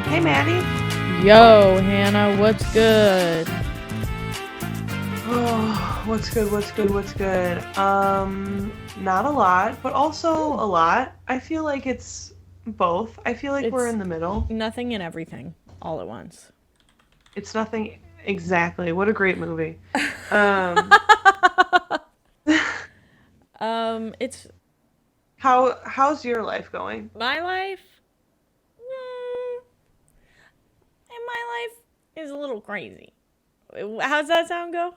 Hey, Maddie. Yo, Hannah, what's good? Oh, what's good? Not a lot, but also a lot. I feel like it's both. I feel like we're It's in the middle. nothing and everything all at once. It's nothing exactly. What a great movie. Um, It's how's your life going? my life. And my life is a little crazy. How's that sound go?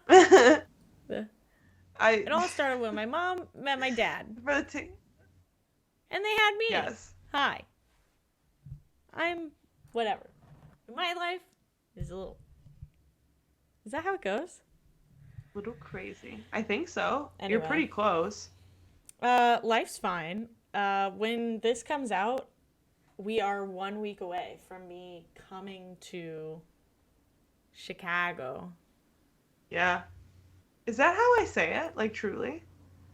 I It all started when my mom met my dad, for the and they had me. yes, Hi, I'm whatever. My life is a little. Is that how it goes? little crazy. I think so. You're Anyway, pretty close. life's fine. When this comes out, we are 1 week away from me coming to Chicago. Yeah. Is that how I say it? Like truly?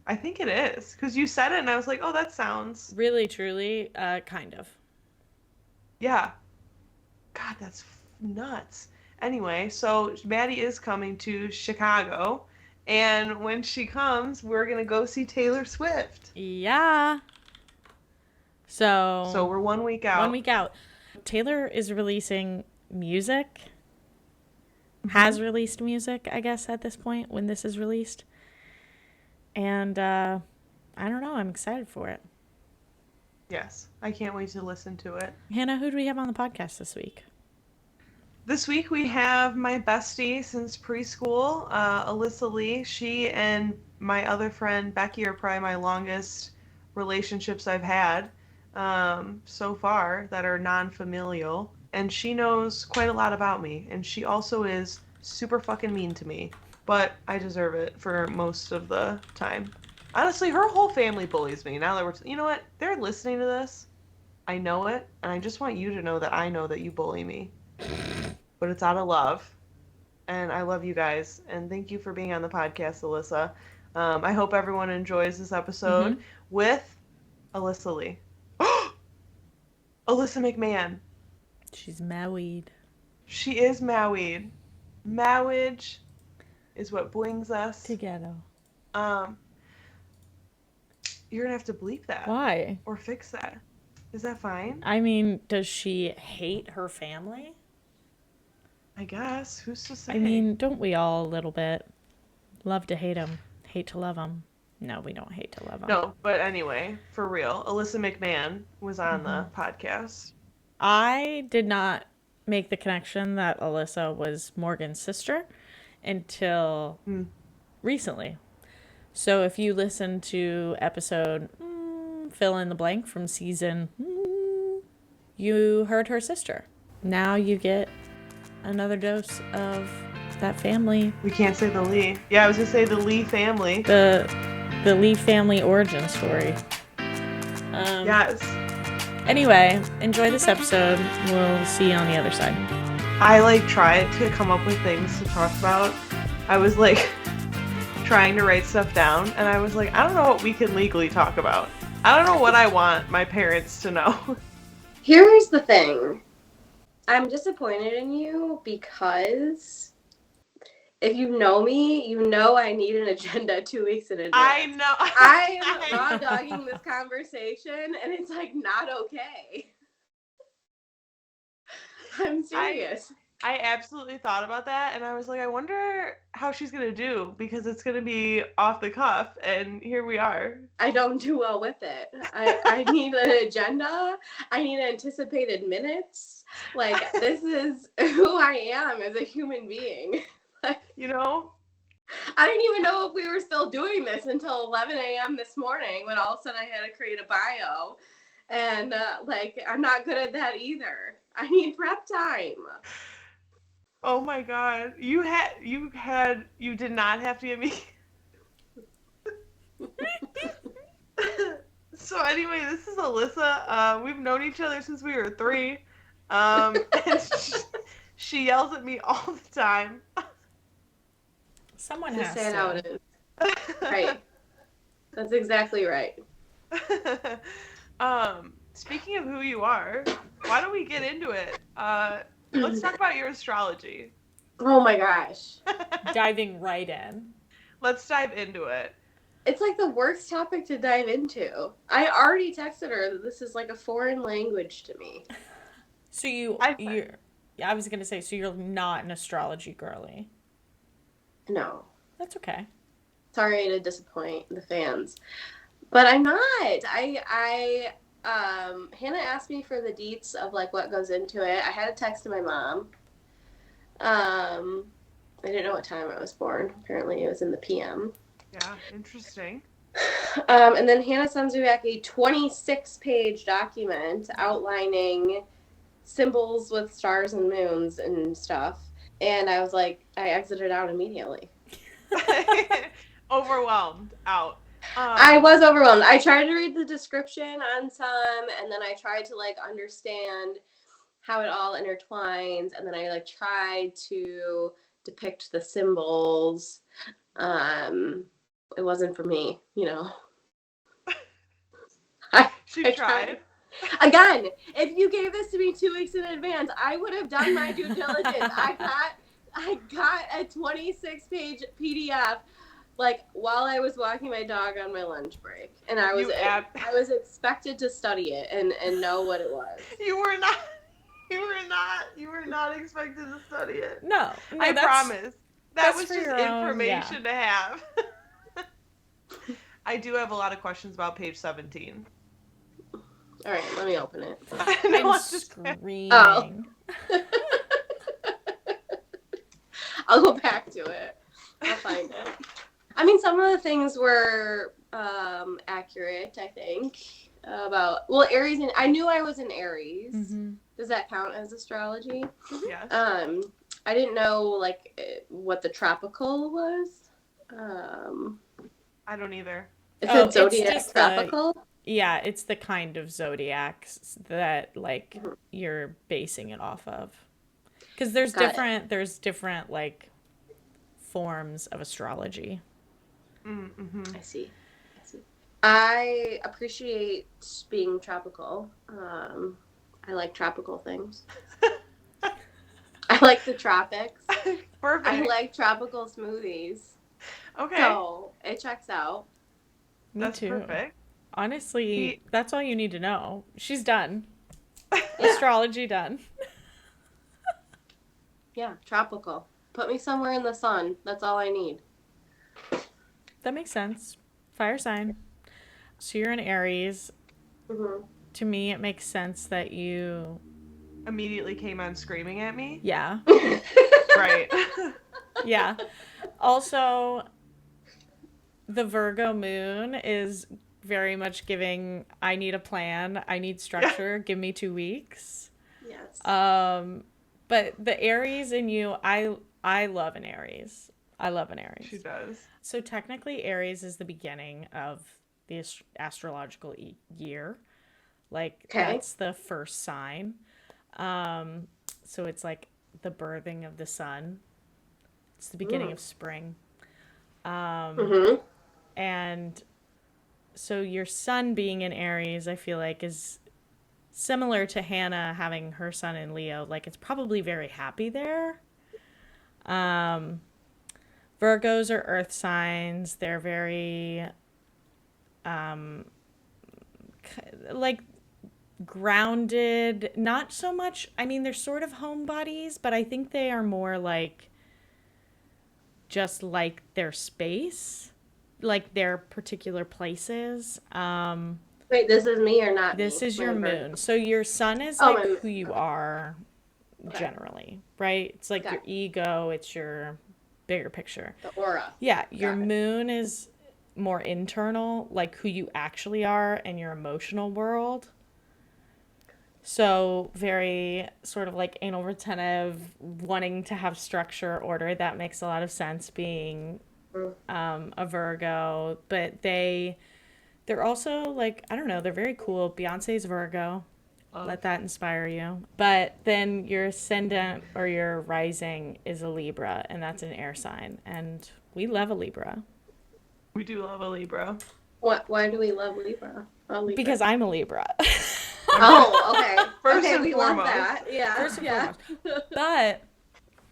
I think it is. Because you said it and I was like, oh, that sounds. Really, truly, kind of. Yeah. God, that's nuts. Anyway, so Maddie is coming to Chicago. And when she comes, we're going to go see Taylor Swift. Yeah. So So, we're 1 week one out. week out. Taylor is releasing music, Hmm. has released music, I guess, at this point when this is released. And I don't know. I'm excited for it. Yes. I can't wait to listen to it. Hannah, who do we have on the podcast this week? This week we have my bestie since preschool, Alyssa Lee. She and my other friend Becky are probably my longest relationships I've had so far that are non-familial. And she knows quite a lot about me. And she also is super fucking mean to me. But I deserve it for most of the time. Honestly, her whole family bullies me. Now that you know what? They're listening to this. I know it. And I just want you to know that I know that you bully me, but it's out of love. And I love you guys. And thank you for being on the podcast, Alyssa. I hope everyone enjoys this episode Mm-hmm. with Alyssa Lee. Alyssa McMahon. She's married. She is married. Marriage is what brings us. Together. Um, you're going to have to bleep that Why? or fix that. Is that fine? I mean, does she hate her family? I guess. Who's to say? I mean, don't we all a little bit? Love to hate them, hate to love them. No, we don't hate to love them. No, but anyway, for real, Alyssa McMahon was on Mm-hmm. the podcast. I did not make the connection that Alyssa was Morgan's sister until Mm. recently. So if you listen to episode fill in the blank from season, you heard her sister. Now you get another dose of that family. We can't say the Lee. Yeah, I was gonna say the Lee family. The Lee family origin story. Yes. Anyway, enjoy this episode. We'll see you on the other side. I tried to come up with things to talk about. I was trying to write stuff down, and I was like, I don't know what we can legally talk about. I don't know what I want my parents to know. Here's the thing. I'm disappointed in you because if you know me, you know I need an agenda 2 weeks in advance. I know. I am raw dogging this conversation, and it's not okay. I'm serious. I absolutely thought about that, and I was like, I wonder how she's gonna do, because it's gonna be off the cuff, and here we are. I don't do well with it. I need an agenda. I need anticipated minutes. This is who I am as a human being. You know? I didn't even know if we were still doing this until 11 a.m. this morning, when all of a sudden I had to create a bio. And I'm not good at that either. I need prep time. Oh my god. You did not have to give me. So anyway, this is Alyssa. We've known each other since we were 3. And she yells at me all the time. Someone Just has saying to. how it is. Right. That's exactly right. Speaking of who you are, why don't we get into it? Let's talk about your astrology. Oh my gosh. Diving right in. Let's dive into it. It's like the worst topic to dive into. I already texted her that this is like a foreign language to me. So I was gonna say, so you're not an astrology girly. No. That's okay. Sorry to disappoint the fans. But I'm not. Hannah asked me for the deets of like what goes into it. I had a text to my mom. I didn't know what time I was born. Apparently it was in the PM. Yeah, interesting. And then Hannah sends me back a 26-page document outlining symbols with stars and moons and stuff. And I was like, I exited out immediately. Overwhelmed, out. I was overwhelmed. I tried to read the description on some, and then I tried to like understand how it all intertwines, and then I like tried to depict the symbols. It wasn't for me, you know. She tried. Again, if you gave this to me 2 weeks in advance, I would have done my due diligence. I got a 26-page PDF like while I was walking my dog on my lunch break, and I was expected to study it and know what it was. You were not expected to study it. No, I promise. That was just information to have. I do have a lot of questions about page 17. All right, let me open it. I'm screaming. Oh. I'll go back to it. I'll find it. I mean, some of the things were accurate, I think. Aries, and I knew I was in Aries. Mm-hmm. Does that count as astrology? Yes. I didn't know like what the tropical was. I don't either. Is it zodiac tropical? Yeah, it's the kind of zodiacs that like you're basing it off of. Because there's different like forms of astrology. Mm-hmm. I see. I appreciate being tropical. I like tropical things. I like the tropics. Perfect. I like tropical smoothies. Okay. So it checks out. That's Me too. Perfect. Honestly, that's all you need to know. She's done. Astrology done. Yeah, tropical. Put me somewhere in the sun. That's all I need. That makes sense. Fire sign. So you're an Aries. Mm-hmm. To me, it makes sense that you immediately came on screaming at me. Yeah. Right. Yeah. Also, the Virgo moon is very much giving, I need a plan, I need structure, give me 2 weeks. Yes. But the Aries in you, I love an Aries. I love an Aries. She does. So technically Aries is the beginning of the astrological year. Like that's the first sign. So it's like the birthing of the sun. It's the beginning of spring. And so your sun being in Aries, I feel like is similar to Hannah having her sun in Leo. Like it's probably very happy there. Virgos are earth signs. They're very like grounded, not so much, I mean they're sort of homebodies, but I think they are more like just like their space, like their particular places. Wait, this is me or not? This me? is your moon. So your sun is who you are generally, right? It's like your ego, it's your bigger picture. The aura. Yeah, your moon is more internal, like who you actually are and your emotional world. So very sort of like anal retentive, wanting to have structure, order. That makes a lot of sense being a Virgo. But they're also like, I don't know, they're very cool. Beyonce's Virgo. Let that inspire you. But then your ascendant or your rising is a Libra, and that's an air sign. And we love a Libra. We do love a Libra. Why do we love Libra? Because I'm a Libra. Oh, okay. First okay, and we foremost. love that. Yeah. First and yeah. foremost. But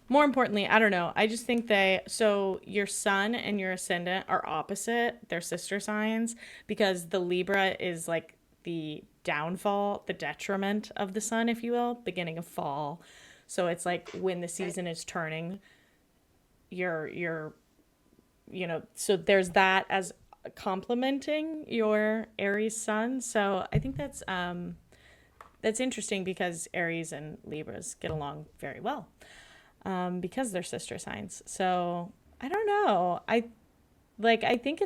more importantly, I don't know. I just think so your sun and your ascendant are opposite. They're sister signs because the Libra is like the downfall, the detriment of the sun, if you will, beginning of fall. So it's like when the season is turning, you're so there's that as complementing your Aries sun. So I think that's interesting because Aries and Libras get along very well. Because they're sister signs. So I don't know. I think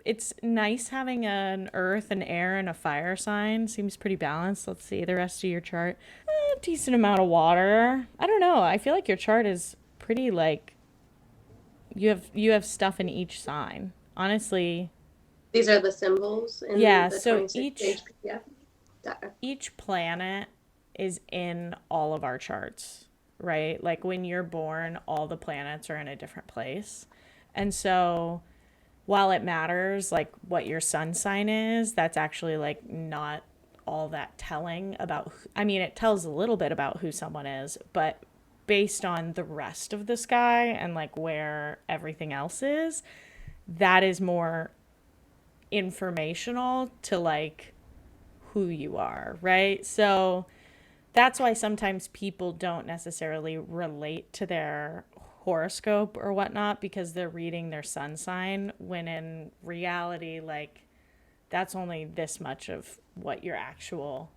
it's nice having an earth, an air, and a fire sign. Seems pretty balanced. Let's see the rest of your chart. A decent amount of water. I don't know. I feel like your chart is pretty like you have stuff in each sign. Honestly. These are the symbols in Yeah, the so 26 page PDF. each planet is in all of our charts, right? Like when you're born, all the planets are in a different place. And so while it matters like what your sun sign is, that's actually like not all that telling about I mean, it tells a little bit about who someone is, but based on the rest of the sky and like where everything else is, that is more informational to like who you are, right? So that's why sometimes people don't necessarily relate to their horoscope or whatnot because they're reading their sun sign when in reality, like, that's only this much of what your actual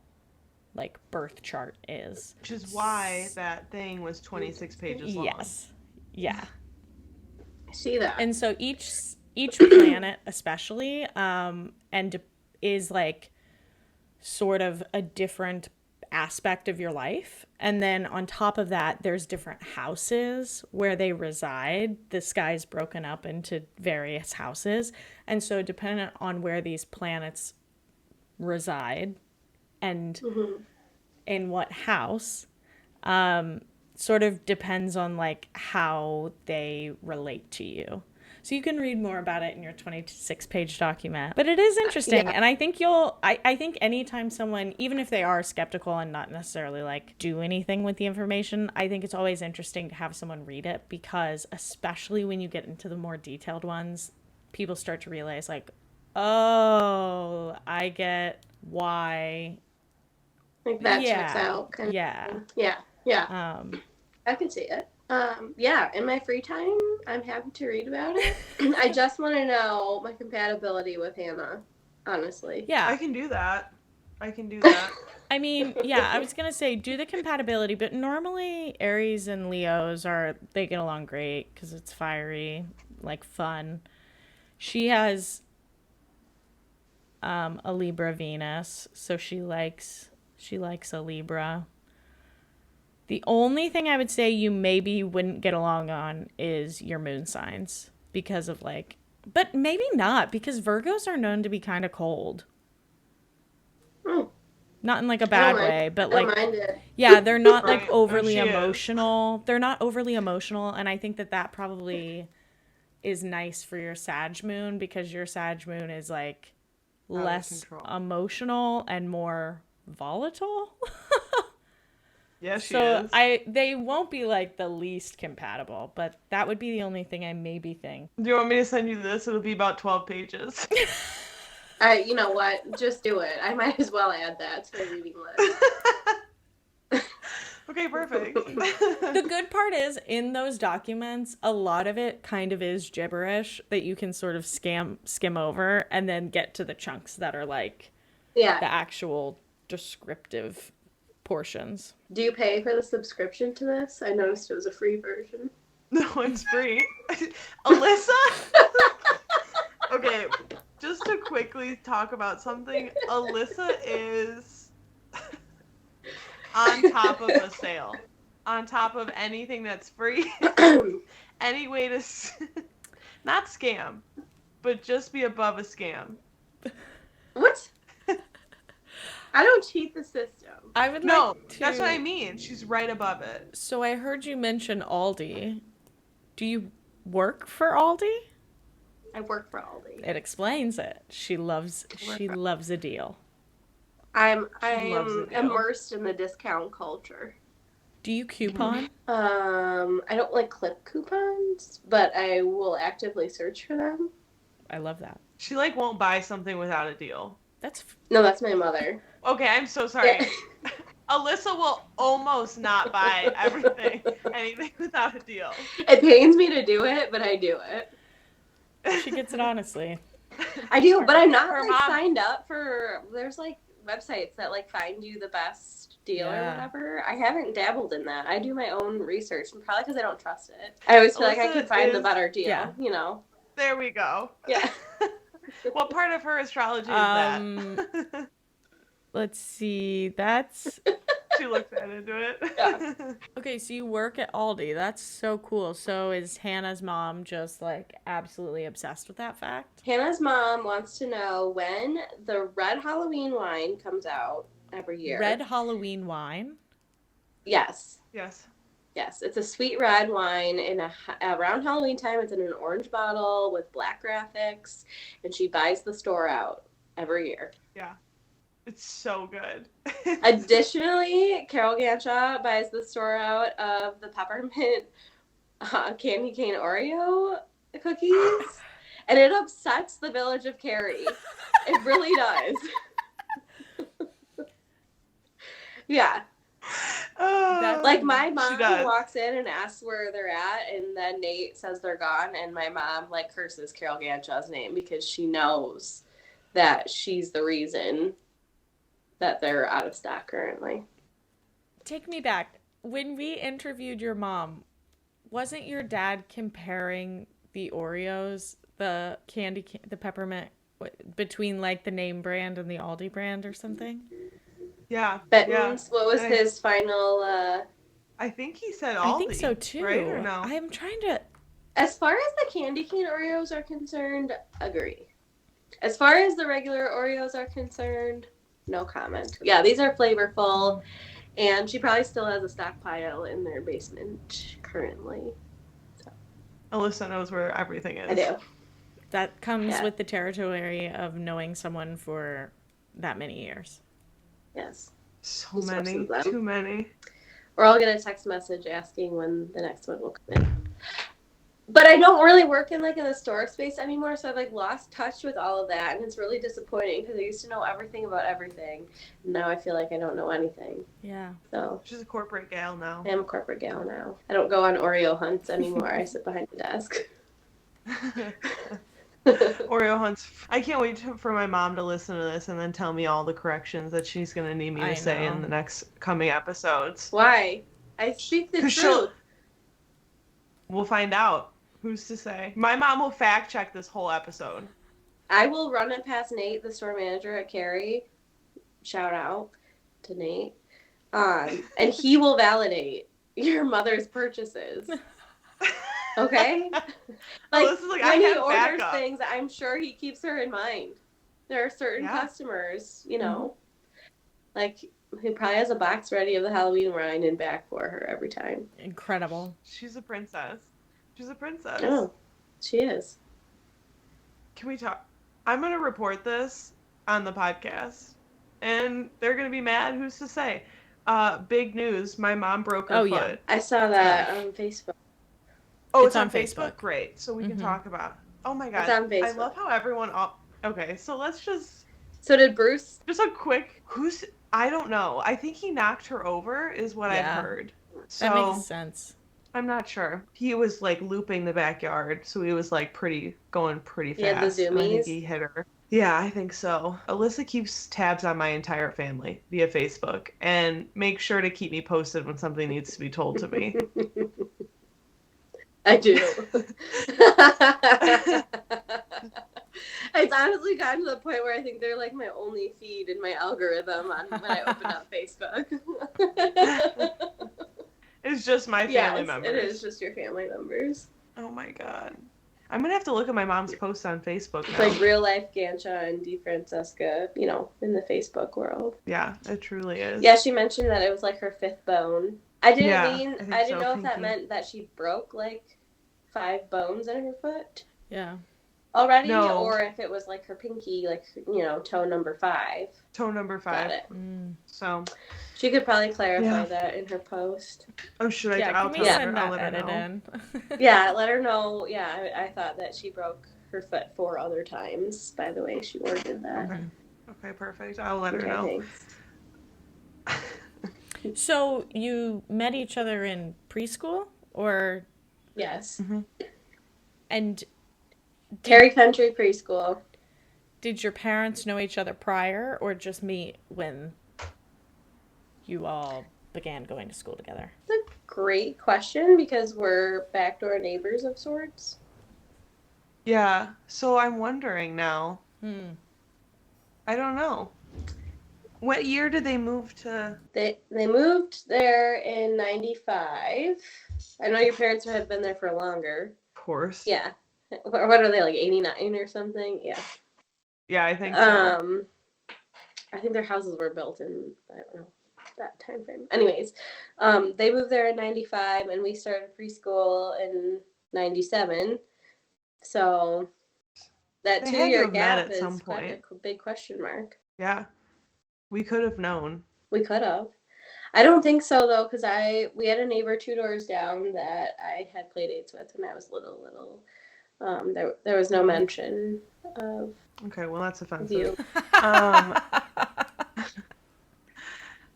like birth chart is. Which is why that thing was 26 pages long. Yes. Yeah. I see that. And so each planet especially is like sort of a different aspect of your life. And then on top of that, there's different houses where they reside. The sky's broken up into various houses. And so dependent on where these planets reside and in what house, sort of depends on like how they relate to you. So you can read more about it in your 26-page document. But it is interesting. Yeah. And I think I think anytime someone, even if they are skeptical and not necessarily like do anything with the information, I think it's always interesting to have someone read it because especially when you get into the more detailed ones, people start to realize like, oh, I get why. Like that checks out. Yeah. Yeah. I can see it. Yeah, in my free time, I'm happy to read about it. I just want to know my compatibility with Hannah, honestly. Yeah. I can do that. I mean, yeah, I was going to say do the compatibility, but normally Aries and Leos they get along great because it's fiery, like fun. She has a Libra Venus, so she likes a Libra. The only thing I would say you maybe wouldn't get along on is your moon signs because of like, but maybe not because Virgos are known to be kind of cold. Not in like a bad way, but like, yeah, they're not like overly emotional. They're not overly emotional. And I think that probably is nice for your Sag moon because your Sag moon is like less emotional and more volatile. Yes, she is. They won't be like the least compatible, but that would be the only thing I maybe think. Do you want me to send you this? It'll be about 12 pages. You know what? Just do it. I might as well add that to my reading list. Okay, perfect. The good part is in those documents, a lot of it kind of is gibberish that you can sort of skim over and then get to the chunks that are like the actual descriptive portions. Do you pay for the subscription to this? I noticed it was a free version. No, it's free. Alyssa? Okay, just to quickly talk about something, Alyssa is on top of a sale. On top of anything that's free. Any way to not scam, but just be above a scam. What? I don't cheat the system. I would that's what I mean. She's right above it. So I heard you mention Aldi. Do you work for Aldi? I work for Aldi. It explains it. She loves a deal. I'm loves a deal. immersed in the discount culture. Do you coupon? I don't like clip coupons, but I will actively search for them. I love that. She like won't buy something without a deal. No, that's my mother. Okay, I'm so sorry. Yeah. Alyssa will almost not buy anything without a deal. It pains me to do it, but I do it. She gets it honestly. I do, but I'm not Her like mom- signed up for. There's like websites that like find you the best deal or Yeah. whatever. I haven't dabbled in that. I do my own research, probably because I don't trust it. I always feel like I Alyssa can find the is- better deal. Yeah. You know. There we go. Yeah. What part of her astrology is that? Let's see. That's She looks right into it. Yeah. okay. So you work at Aldi. That's so cool. So is Hannah's mom just like absolutely obsessed with that fact? Hannah's mom wants to know when the red Halloween wine comes out every year. Red Halloween wine. Yes. Yes. Yes, it's a sweet red wine around Halloween time. It's in an orange bottle with black graphics, and she buys the store out every year. Yeah. It's so good. Additionally, Carol Ganshaw buys the store out of the peppermint candy cane Oreo cookies, and it upsets the village of Cary. It really does. Yeah. Like my mom walks in and asks where they're at, and then Nate says they're gone, and my mom like curses Carol Ganshaw's name because she knows that she's the reason that they're out of stock currently. Take me back. When we interviewed your mom, wasn't your dad comparing the Oreos, the the peppermint, between like the name brand and the Aldi brand or something? Yeah. Benton's, what was his final... I think he said Aldi. I think so too. Right or no? I'm trying to... As far as the candy cane Oreos are concerned, agree. As far as the regular Oreos are concerned, no comment. Yeah, these are flavorful, and she probably still has a stockpile in their basement currently. So. Alyssa knows where everything is. I do. That comes with the territory of knowing someone for that many years. Yes. So many. Too many. Or I'll get a text message asking when the next one will come in. But I don't really work in the store space anymore, so I've like lost touch with all of that, and it's really disappointing because I used to know everything about everything. And now I feel like I don't know anything. Yeah. So she's a corporate gal now. I am a corporate gal now. I don't go on Oreo hunts anymore. I sit behind the desk. Oreo hunts. I can't wait for my mom to listen to this and then tell me all the corrections that she's going to need me to say in the next coming episodes. Why? I speak the truth. We'll find out. Who's to say? My mom will fact check this whole episode. I will run it past Nate, the store manager at Cary. Shout out to Nate. And he will validate your mother's purchases. Okay? When he orders things, I'm sure he keeps her in mind. There are certain customers, you know, he probably has a box ready of the Halloween wine in back for her every time. Incredible. She's a princess. She's a princess. Oh, she is. Can we talk? I'm going to report this on the podcast, and they're going to be mad. Who's to say? Big news. My mom broke her foot. Yeah. I saw that on Facebook. Oh, it's on Facebook? Great. So we can talk about... Oh, my God. It's on Facebook. I love how everyone... Okay, so let's just... So did Bruce... Just a quick... I don't know. I think he knocked her over, is what I've heard. So, that makes sense. I'm not sure. He was, looping the backyard, so he was, going pretty fast. He had the zoomies? I think he hit her. Yeah, I think so. Alyssa keeps tabs on my entire family via Facebook, and makes sure to keep me posted when something needs to be told to me. I do. It's honestly gotten to the point where I think they're my only feed in my algorithm when I open up Facebook. It's just my family members. It is just your family members. Oh my God. I'm going to have to look at my mom's posts on Facebook now. It's real life Gansha and DeFrancesca, in the Facebook world. Yeah, it truly is. Yeah, she mentioned that it was her fifth bone. I didn't know if that meant that she broke 5 bones in her foot. Yeah. already, No. or if it was like her pinky, like, toe number 5. Toe number 5. Got it. So She could probably clarify Yeah. that in her post. Oh, should I? Yeah, I'll can we tell send her. I'll that let her edit know. in? Yeah, let her know. Yeah, I thought that she broke her foot 4 other times, by the way. She ordered that. Okay, perfect. I'll let her Okay, know. thanks. So you met each other in preschool, or Yes. and Terry Country Preschool. did your parents know each other prior, or just meet when you all began going to school together? That's a great question because we're backdoor neighbors of sorts. Yeah. So I'm wondering now. I don't know. What year did they move to? They moved there in 95. I know your parents had been there for longer. Of course. Yeah. What are they, like 89 or something? Yeah. Yeah, I think so. I think their houses were built in, I don't know, that time frame. Anyways, they moved there in 95 and we started preschool in 97. So that They had to 2-year have met gap at is some quite point. a big question mark. Yeah. We could have known. We could have. I don't think so though, because we had a neighbor 2 doors down that I had play dates with when I was little. There was no mention of Okay, well that's offensive. you.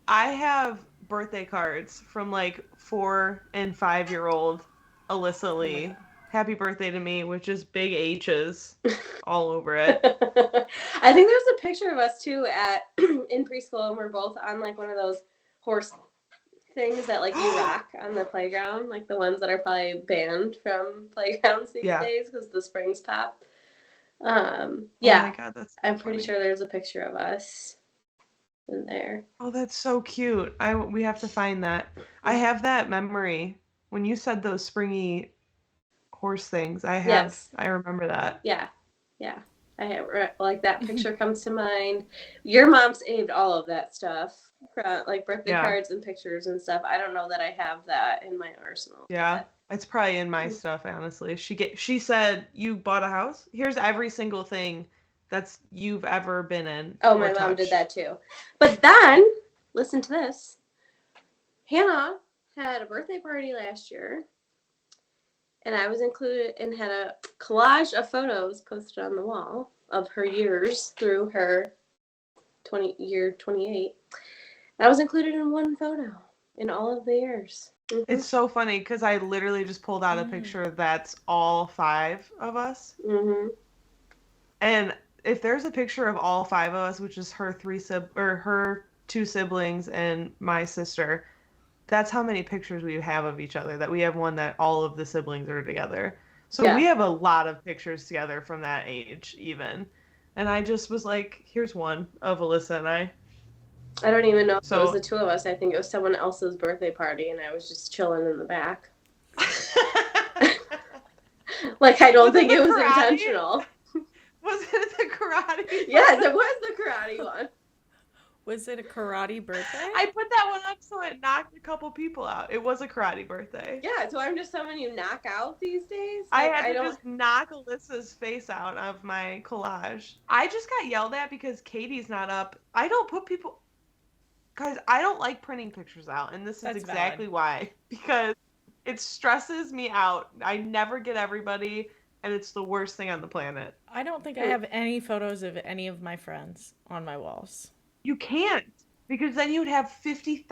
I have birthday cards from like 4 and 5-year-old Alyssa Lee. Happy birthday to me, which is big H's all over it. I think there's a picture of us too in preschool, and we're both on like one of those horse things that like you rock on the playground, like the ones that are probably banned from playgrounds these days because the springs pop. Yeah, oh my God, that's so I'm pretty funny. sure there's a picture of us in there. Oh, that's so cute. We have to find that. I have that memory when you said those springy horse things. Yes. I remember that. Yeah. I have, like, that picture comes to mind. Your mom saved all of that stuff, like birthday cards and pictures and stuff. I don't know that I have that in my arsenal. Yeah, it's probably in my stuff, honestly. She said, you bought a house? Here's every single thing that's you've ever been in. Oh, my mom did that too. But then, listen to this. Hannah had a birthday party last year, and I was included and had a collage of photos posted on the wall of her years through her year 28. I was included in one photo in all of the years. It's so funny because I literally just pulled out a picture that's all 5 of us. And if there's a picture of all 5 of us, which is her her 2 siblings and my sister, that's how many pictures we have of each other, that we have one that all of the siblings are together. So we have a lot of pictures together from that age even. And I just was like, here's one of Alyssa and I. I don't even know if it was the 2 of us. I think it was someone else's birthday party, and I was just chilling in the back. Like, I don't think it was intentional. Was it the karate? Yes, it was the karate one. Was it a karate birthday? I put that one up so it knocked a couple people out. It was a karate birthday. Yeah, so I'm just someone you knock out these days. Like, I had to just knock Alyssa's face out of my collage. I just got yelled at because Katie's not up. I don't put people... Guys, I don't like printing pictures out, and this is exactly why. Because it stresses me out. I never get everybody, and it's the worst thing on the planet. I don't think I have any photos of any of my friends on my walls. You can't, because then you'd have 50,000